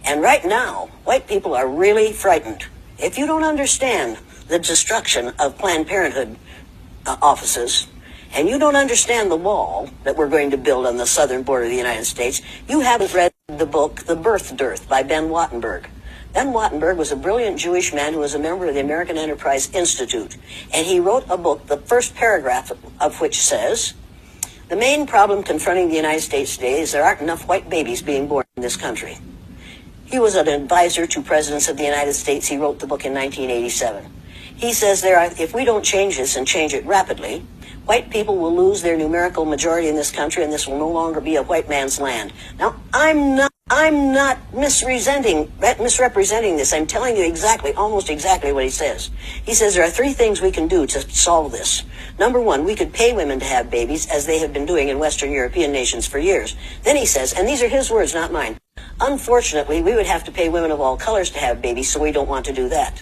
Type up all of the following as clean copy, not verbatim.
And right now, white people are really frightened. If you don't understand the destruction of Planned Parenthood offices, and you don't understand the wall that we're going to build on the southern border of the United States, you haven't read the book, The Birth Dearth, by Ben Wattenberg. Ben Wattenberg was a brilliant Jewish man who was a member of the American Enterprise Institute. And he wrote a book, the first paragraph of which says, the main problem confronting the United States today is there aren't enough white babies being born in this country. He was an advisor to presidents of the United States. He wrote the book in 1987. He says if we don't change this and change it rapidly, white people will lose their numerical majority in this country, and this will no longer be a white man's land. Now, I'm not misrepresenting this. I'm telling you almost exactly what he says. He says there are three things we can do to solve this. Number one, we could pay women to have babies, as they have been doing in Western European nations for years. Then he says, and these are his words, not mine, unfortunately, we would have to pay women of all colors to have babies, so we don't want to do that.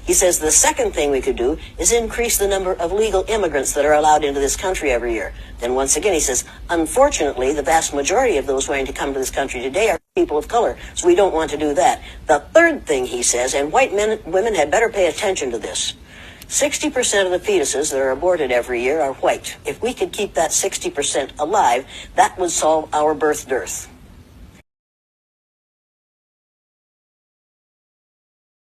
He says the second thing we could do is increase the number of legal immigrants that are allowed into this country every year. Then once again, he says, unfortunately, the vast majority of those wanting to come to this country today are people of color, so we don't want to do that. The third thing he says, and white women had better pay attention to this, 60% of the fetuses that are aborted every year are white. If we could keep that 60% alive, that would solve our birth dearth.